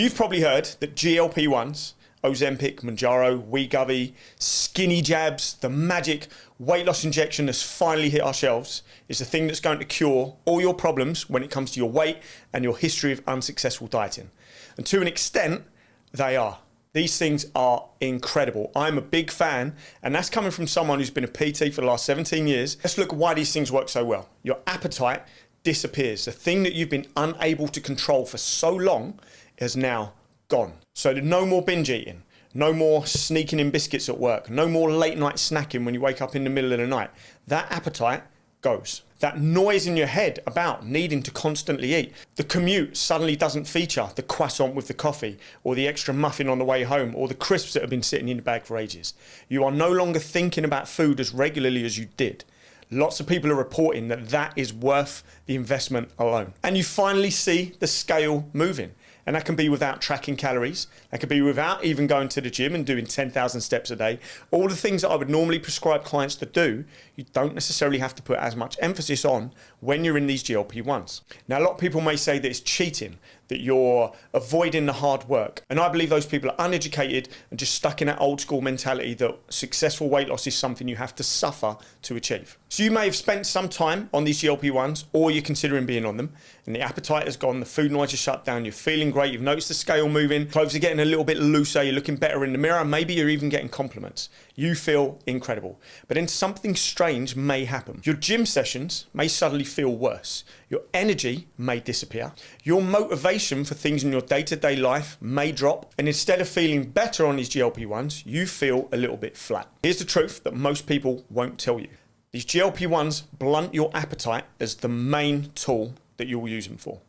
You've probably heard that GLP-1s, Ozempic, Mounjaro, Wegovy, skinny jabs, the magic weight loss injection that's finally hit our shelves is the thing that's going to cure all your problems when it comes to your weight and your history of unsuccessful dieting. And to an extent, they are. These things are incredible. I'm a big fan, and that's coming from someone who's been a PT for the last 17 years. Let's look at why these things work so well. Your appetite disappears. The thing that you've been unable to control for so long is now gone. So no more binge eating, no more sneaking in biscuits at work, no more late night snacking when you wake up in the middle of the night. That appetite goes. That noise in your head about needing to constantly eat. The commute suddenly doesn't feature the croissant with the coffee, or the extra muffin on the way home, or the crisps that have been sitting in the bag for ages. You are no longer thinking about food as regularly as you did. Lots of people are reporting that that is worth the investment alone. And you finally see the scale moving. And that can be without tracking calories. That could be without even going to the gym and doing 10,000 steps a day. All the things that I would normally prescribe clients to do, you don't necessarily have to put as much emphasis on when you're in these GLP-1s. Now, a lot of people may say that it's cheating, that you're avoiding the hard work. And I believe those people are uneducated and just stuck in that old school mentality that successful weight loss is something you have to suffer to achieve. So you may have spent some time on these GLP-1s, or you're considering being on them, and the appetite has gone, the food noise is shut down, you're feeling great, you've noticed the scale moving, clothes are getting a little bit looser, you're looking better in the mirror, maybe you're even getting compliments. You feel incredible. But then something strange may happen. Your gym sessions may suddenly feel worse. Your energy may disappear. Your motivation for things in your day-to-day life may drop. And instead of feeling better on these GLP-1s, you feel a little bit flat. Here's the truth that most people won't tell you. These GLP-1s blunt your appetite as the main tool that you'll use them for.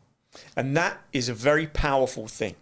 And that is a very powerful thing.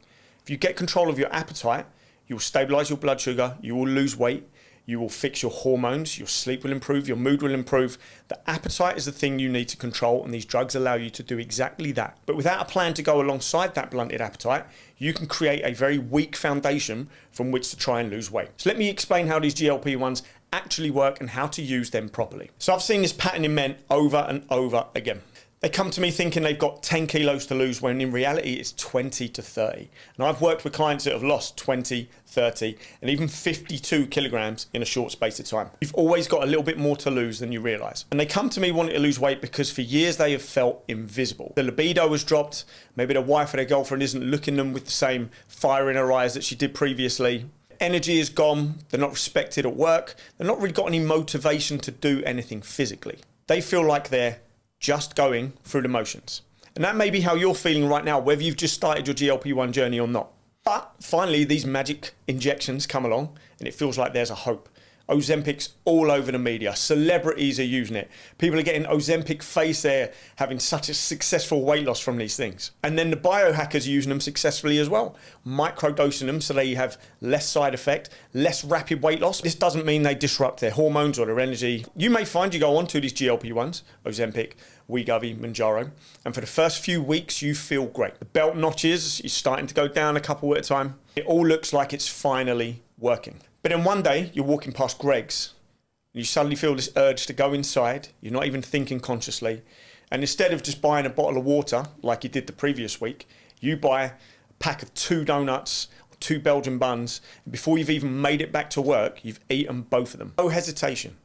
If you get control of your appetite, you will stabilize your blood sugar, you will lose weight, you will fix your hormones, your sleep will improve, your mood will improve. The appetite is the thing you need to control, and these drugs allow you to do exactly that. But without a plan to go alongside that blunted appetite, you can create a very weak foundation from which to try and lose weight. So let me explain how these GLP-1s actually work and how to use them properly. So I've seen this pattern in men over and over again. They come to me thinking they've got 10 kilos to lose when in reality it's 20 to 30. And I've worked with clients that have lost 20, 30, and even 52 kilograms in a short space of time. You've always got a little bit more to lose than you realize. And they come to me wanting to lose weight because for years they have felt invisible. The libido has dropped. Maybe their wife or their girlfriend isn't looking at them with the same fire in her eyes that she did previously. Energy is gone. They're not respected at work. They've not really got any motivation to do anything physically. They feel like they're just going through the motions. And that may be how you're feeling right now, whether you've just started your GLP-1 journey or not. But finally, these magic injections come along and it feels like there's a hope. Ozempic's all over the media. Celebrities are using it. People are getting Ozempic face there, having such a successful weight loss from these things. And then the biohackers are using them successfully as well, microdosing them so they have less side effect, less rapid weight loss. This doesn't mean they disrupt their hormones or their energy. You may find you go on to these GLP-1s, Ozempic, Wegovy, Mounjaro, and for the first few weeks you feel great. The belt notches is starting to go down a couple at a time. It all looks like it's finally working. But then one day you're walking past Greg's and you suddenly feel this urge to go inside. You're not even thinking consciously. And instead of just buying a bottle of water like you did the previous week, you buy a pack of 2 donuts, 2 Belgian buns. And before you've even made it back to work, you've eaten both of them. No hesitation.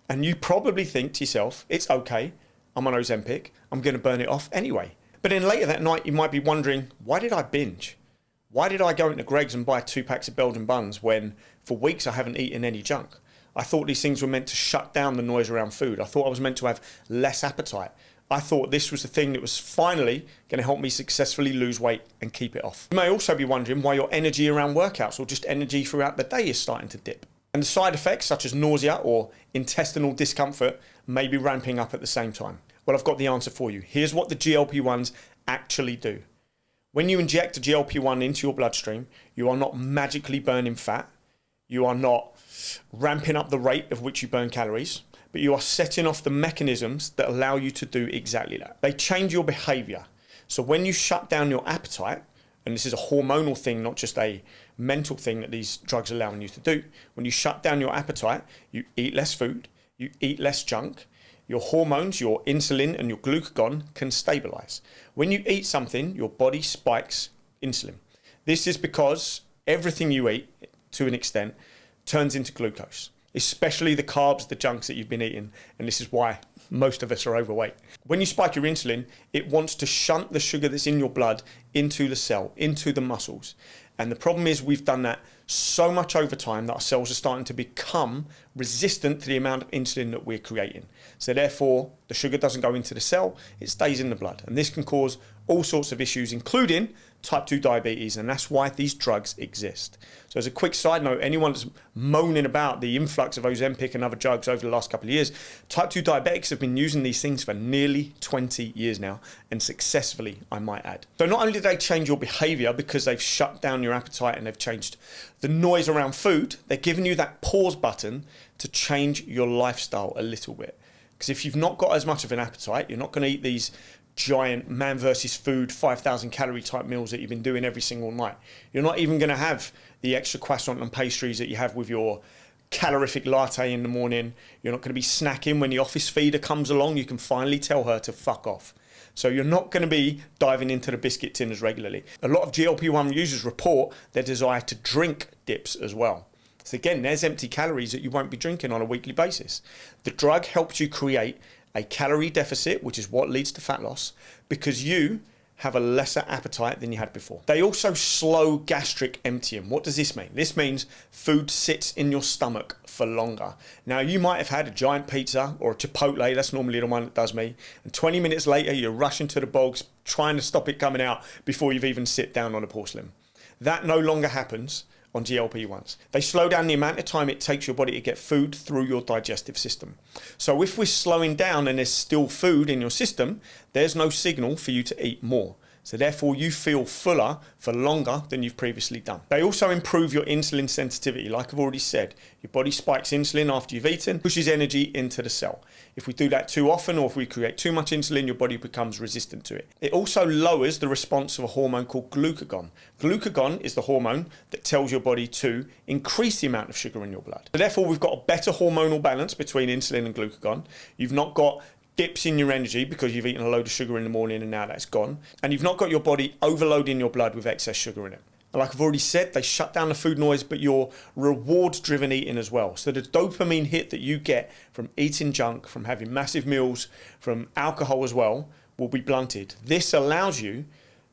And you probably think to yourself, it's okay, I'm on Ozempic, I'm going to burn it off anyway. But then later that night you might be wondering, why did I binge? Why did I go into Greg's and buy 2 packs of Belgian buns when for weeks I haven't eaten any junk? I thought these things were meant to shut down the noise around food. I thought I was meant to have less appetite. I thought this was the thing that was finally going to help me successfully lose weight and keep it off. You may also be wondering why your energy around workouts or just energy throughout the day is starting to dip. And the side effects such as nausea or intestinal discomfort may be ramping up at the same time. Well, I've got the answer for you. Here's what the GLP-1s actually do. When you inject a GLP-1 into your bloodstream, you are not magically burning fat. You are not ramping up the rate of which you burn calories, but you are setting off the mechanisms that allow you to do exactly that. They change your behavior. So when you shut down your appetite, and this is a hormonal thing, not just a mental thing that these drugs are allowing you to do. When you shut down your appetite, you eat less food, you eat less junk, your hormones, your insulin and your glucagon can stabilize. When you eat something, your body spikes insulin. This is because everything you eat, to an extent, turns into glucose, especially the carbs, the junks that you've been eating. And this is why most of us are overweight. When you spike your insulin, it wants to shunt the sugar that's in your blood into the cell, into the muscles. And the problem is we've done that so much over time that our cells are starting to become resistant to the amount of insulin that we're creating. So therefore, the sugar doesn't go into the cell, it stays in the blood. And this can cause all sorts of issues, including type 2 diabetes, and that's why these drugs exist. So as a quick side note, anyone that's moaning about the influx of Ozempic and other drugs over the last couple of years, type 2 diabetics have been using these things for nearly 20 years now, and successfully, I might add. So not only do they change your behavior because they've shut down your appetite and they've changed the noise around food, they're giving you that pause button to change your lifestyle a little bit. Because if you've not got as much of an appetite, you're not going to eat these giant man versus food 5,000 calorie type meals that you've been doing every single night. You're not even going to have the extra croissant and pastries that you have with your calorific latte in the morning. You're not going to be snacking when the office feeder comes along. You can finally tell her to fuck off. So you're not going to be diving into the biscuit tin as regularly. A lot of GLP-1 users report their desire to drink dips as well. So again, there's empty calories that you won't be drinking on a weekly basis. The drug helps you create a calorie deficit, which is what leads to fat loss, because you have a lesser appetite than you had before. They also slow gastric emptying. What does this mean? This means food sits in your stomach for longer. Now, you might have had a giant pizza or a Chipotle, that's normally the one that does me, and 20 minutes later, you're rushing to the bogs, trying to stop it coming out before you've even sit down on a porcelain. That no longer happens on GLP-1s. They slow down the amount of time it takes your body to get food through your digestive system. So if we're slowing down and there's still food in your system, there's no signal for you to eat more. So therefore you feel fuller for longer than you've previously done. They also improve your insulin sensitivity. Like I've already said, your body spikes insulin after you've eaten, pushes energy into the cell. If we do that too often, or if we create too much insulin, your body becomes resistant to it. It also lowers the response of a hormone called glucagon. Glucagon is the hormone that tells your body to increase the amount of sugar in your blood. So therefore we've got a better hormonal balance between insulin and glucagon. You've not got dips in your energy because you've eaten a load of sugar in the morning and now that's gone. And you've not got your body overloading your blood with excess sugar in it. And like I've already said, they shut down the food noise, but you're reward-driven eating as well. So the dopamine hit that you get from eating junk, from having massive meals, from alcohol as well, will be blunted. This allows you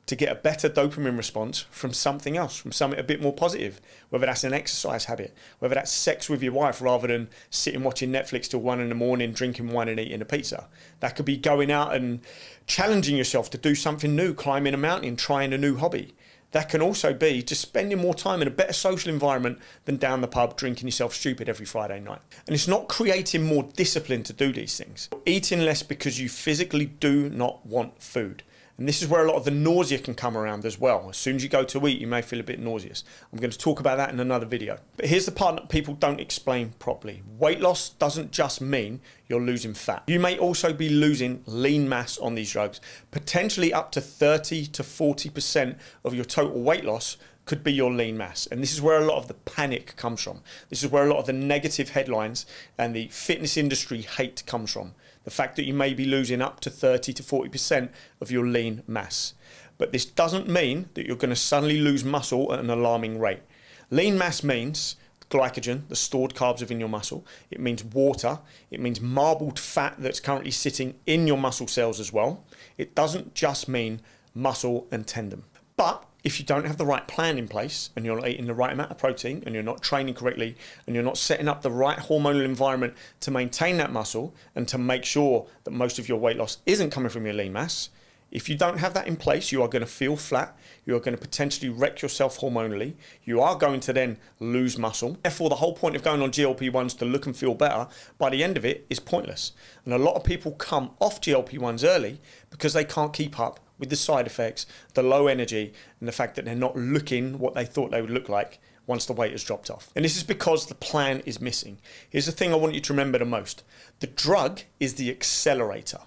to get a better dopamine response from something else, from something a bit more positive, whether that's an exercise habit, whether that's sex with your wife rather than sitting watching Netflix till 1 a.m, drinking wine and eating a pizza. That could be going out and challenging yourself to do something new, climbing a mountain, trying a new hobby. That can also be just spending more time in a better social environment than down the pub drinking yourself stupid every Friday night. And it's not creating more discipline to do these things. Eating less because you physically do not want food. And this is where a lot of the nausea can come around as well. As soon as you go to eat, you may feel a bit nauseous. I'm going to talk about that in another video. But here's the part that people don't explain properly. Weight loss doesn't just mean you're losing fat. You may also be losing lean mass on these drugs. Potentially up to 30 to 40% of your total weight loss could be your lean mass. And this is where a lot of the panic comes from. This is where a lot of the negative headlines and the fitness industry hate comes from. The fact that you may be losing up to 30 to 40% of your lean mass. But this doesn't mean that you're going to suddenly lose muscle at an alarming rate. Lean mass means glycogen, the stored carbs within your muscle. It means water. It means marbled fat that's currently sitting in your muscle cells as well. It doesn't just mean muscle and tendon. But if you don't have the right plan in place and you're not eating the right amount of protein and you're not training correctly and you're not setting up the right hormonal environment to maintain that muscle and to make sure that most of your weight loss isn't coming from your lean mass, if you don't have that in place, you are going to feel flat. You are going to potentially wreck yourself hormonally. You are going to then lose muscle. Therefore, the whole point of going on GLP-1s to look and feel better, by the end of it, is pointless. And a lot of people come off GLP-1s early because they can't keep up with the side effects, the low energy, and the fact that they're not looking what they thought they would look like once the weight has dropped off. And this is because the plan is missing. Here's the thing I want you to remember the most. The drug is the accelerator.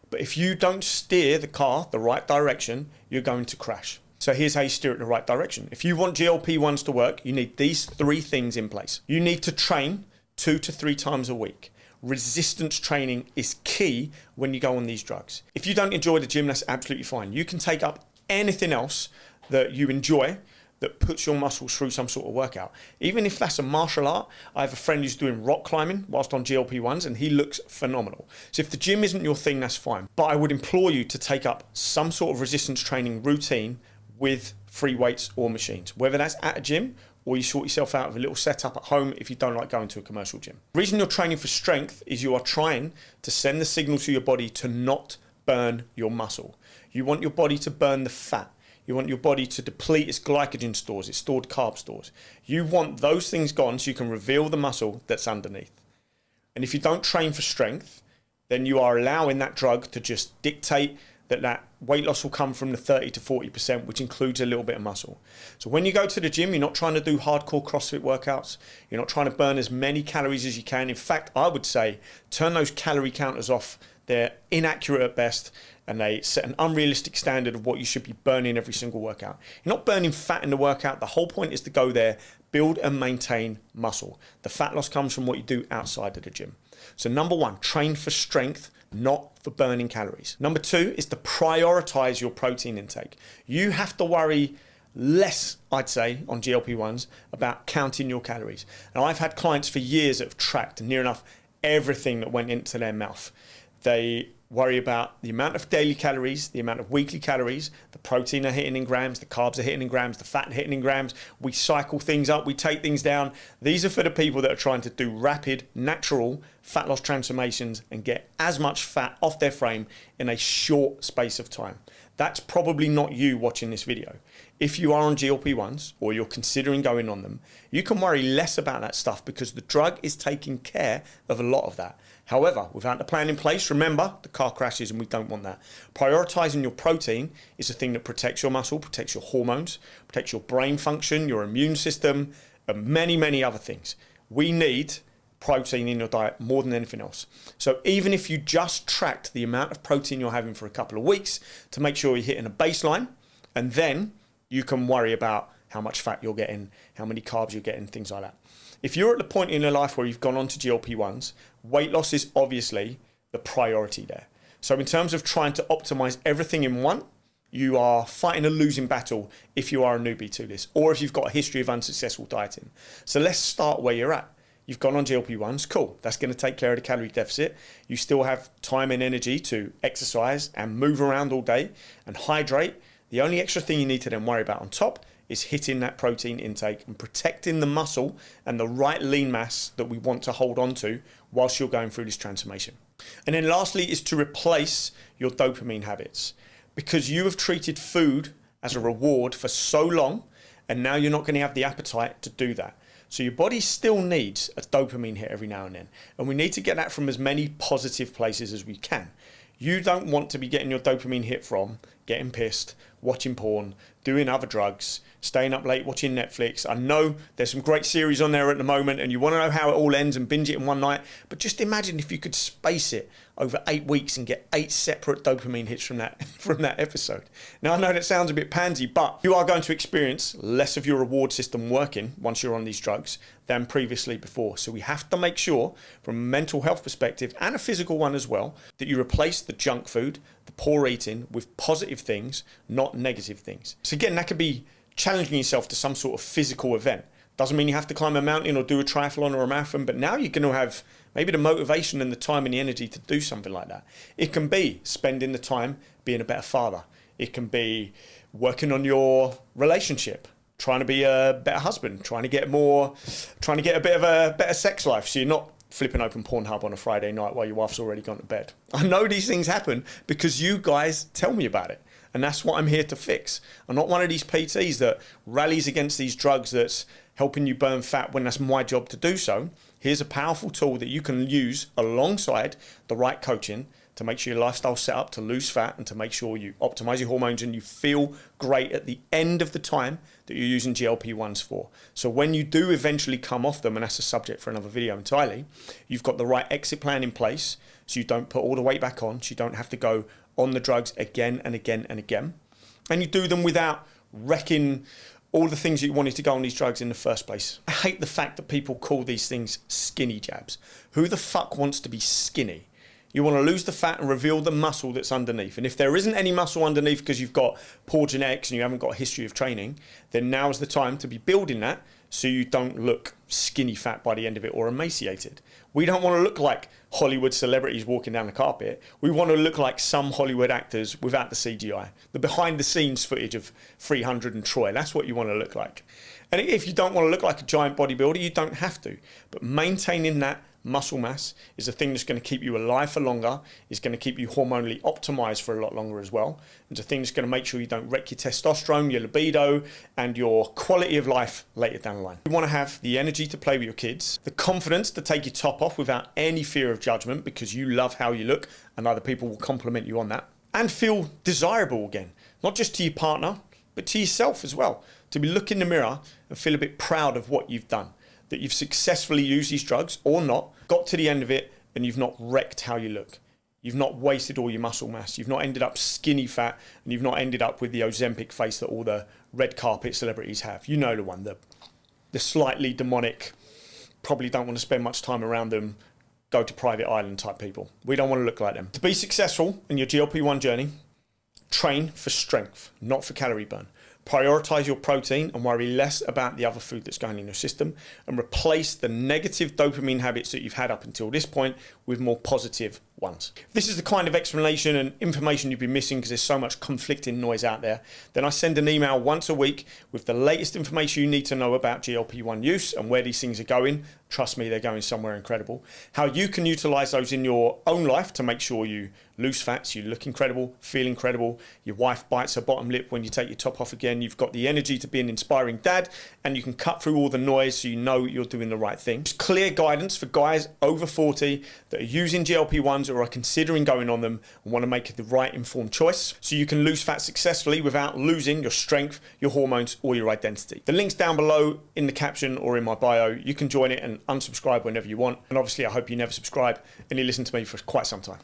But if you don't steer the car the right direction, you're going to crash. So here's how you steer it the right direction. If you want GLP-1s to work, you need these 3 things in place. You need to train 2 to 3 times a week. Resistance training is key when you go on these drugs. If you don't enjoy the gym, that's absolutely fine. You can take up anything else that you enjoy that puts your muscles through some sort of workout. Even if that's a martial art, I have a friend who's doing rock climbing whilst on GLP-1s and he looks phenomenal. So if the gym isn't your thing, that's fine. But I would implore you to take up some sort of resistance training routine with free weights or machines, whether that's at a gym or you sort yourself out with a little setup at home if you don't like going to a commercial gym. The reason you're training for strength is you are trying to send the signal to your body to not burn your muscle. You want your body to burn the fat. You want your body to deplete its glycogen stores, its stored carb stores. You want those things gone so you can reveal the muscle that's underneath. And if you don't train for strength, then you are allowing that drug to just dictate that weight loss will come from the 30 to 40%, which includes a little bit of muscle. So when you go to the gym, you're not trying to do hardcore CrossFit workouts. You're not trying to burn as many calories as you can. In fact, I would say turn those calorie counters off. They're inaccurate at best, and they set an unrealistic standard of what you should be burning every single workout. You're not burning fat in the workout. The whole point is to go there, build and maintain muscle. The fat loss comes from what you do outside of the gym. So number one, train for strength, not for burning calories. Number two is to prioritize your protein intake. You have to worry less, I'd say, on GLP-1s about counting your calories. Now, I've had clients for years that have tracked near enough everything that went into their mouth. They worry about the amount of daily calories, the amount of weekly calories, the protein are hitting in grams, the carbs are hitting in grams, the fat hitting in grams. We cycle things up, we take things down. These are for the people that are trying to do rapid, natural fat loss transformations and get as much fat off their frame in a short space of time. That's probably not you watching this video. If you are on GLP-1s or you're considering going on them, you can worry less about that stuff because the drug is taking care of a lot of that. However, without the plan in place, remember, the car crashes and we don't want that. Prioritizing your protein is the thing that protects your muscle, protects your hormones, protects your brain function, your immune system, and many, many other things. We need protein in your diet more than anything else. So even if you just tracked the amount of protein you're having for a couple of weeks to make sure you're hitting a baseline, and then you can worry about how much fat you're getting, how many carbs you're getting, things like that. If you're at the point in your life where you've gone on to GLP-1s, weight loss is obviously the priority there. So in terms of trying to optimize everything in one, you are fighting a losing battle if you are a newbie to this, or if you've got a history of unsuccessful dieting. So let's start where you're at. You've gone on GLP-1s, cool. That's going to take care of the calorie deficit. You still have time and energy to exercise and move around all day and hydrate. The only extra thing you need to then worry about on top is hitting that protein intake and protecting the muscle and the right lean mass that we want to hold on to whilst you're going through this transformation. And then lastly is to replace your dopamine habits, because you have treated food as a reward for so long, and now you're not going to have the appetite to do that. So your body still needs a dopamine hit every now and then, and we need to get that from as many positive places as we can. You don't want to be getting your dopamine hit from getting pissed, watching porn, doing other drugs, staying up late watching Netflix. I know there's some great series on there at the moment and you want to know how it all ends and binge it in one night, but just imagine if you could space it over 8 weeks and get 8 separate dopamine hits from that episode. Now I know that sounds a bit pansy, but you are going to experience less of your reward system working once you're on these drugs than previously before. So we have to make sure from a mental health perspective and a physical one as well, that you replace the junk food, the poor eating with positive things, not negative things. So again, that could be challenging yourself to some sort of physical event. Doesn't mean you have to climb a mountain or do a triathlon or a marathon, but now you're going to have maybe the motivation and the time and the energy to do something like that. It can be spending the time being a better father. It can be working on your relationship, trying to be a better husband, trying to get a bit of a better sex life, so you're not flipping open Pornhub on a Friday night while your wife's already gone to bed. I know these things happen because you guys tell me about it. And that's what I'm here to fix. I'm not one of these PTs that rallies against these drugs that's helping you burn fat when that's my job to do so. Here's a powerful tool that you can use alongside the right coaching to make sure your lifestyle's set up to lose fat and to make sure you optimize your hormones and you feel great at the end of the time that you're using GLP-1s for. So when you do eventually come off them, and that's a subject for another video entirely, you've got the right exit plan in place so you don't put all the weight back on, so you don't have to go on the drugs again and again and again. And you do them without wrecking all the things that you wanted to go on these drugs in the first place. I hate the fact that people call these things skinny jabs. Who the fuck wants to be skinny? You want to lose the fat and reveal the muscle that's underneath. And if there isn't any muscle underneath because you've got poor genetics and you haven't got a history of training, then now is the time to be building that so you don't look skinny fat by the end of it or emaciated. We don't want to look like Hollywood celebrities walking down the carpet. We want to look like some Hollywood actors without the CGI. The behind the scenes footage of 300 and Troy. That's what you want to look like. And if you don't want to look like a giant bodybuilder, you don't have to. But maintaining that muscle mass is the thing that's going to keep you alive for longer, is going to keep you hormonally optimized for a lot longer as well. And it's a thing that's going to make sure you don't wreck your testosterone, your libido, and your quality of life later down the line. You want to have the energy to play with your kids, the confidence to take your top off without any fear of judgment because you love how you look and other people will compliment you on that, and feel desirable again, not just to your partner, but to yourself as well. To be look in the mirror and feel a bit proud of what you've done, that you've successfully used these drugs or not, got to the end of it, and you've not wrecked how you look. You've not wasted all your muscle mass. You've not ended up skinny fat, and you've not ended up with the Ozempic face that all the red carpet celebrities have. You know the one, the slightly demonic, probably don't want to spend much time around them, go to private island type people. We don't want to look like them. To be successful in your GLP-1 journey, train for strength, not for calorie burn. Prioritize your protein and worry less about the other food that's going in your system, and replace the negative dopamine habits that you've had up until this point with more positive ones. If this is the kind of explanation and information you've been missing because there's so much conflicting noise out there, then I send an email once a week with the latest information you need to know about GLP-1 use and where these things are going. Trust me, they're going somewhere incredible. How you can utilize those in your own life to make sure you lose fat, so you look incredible, feel incredible, your wife bites her bottom lip when you take your top off again, you've got the energy to be an inspiring dad, and you can cut through all the noise so you know you're doing the right thing. Just clear guidance for guys over 40 that are using GLP-1s or are considering going on them and want to make the right informed choice so you can lose fat successfully without losing your strength, your hormones, or your identity. The link's down below in the caption or in my bio. You can join it and unsubscribe whenever you want. And obviously I hope you never subscribe and you listen to me for quite some time.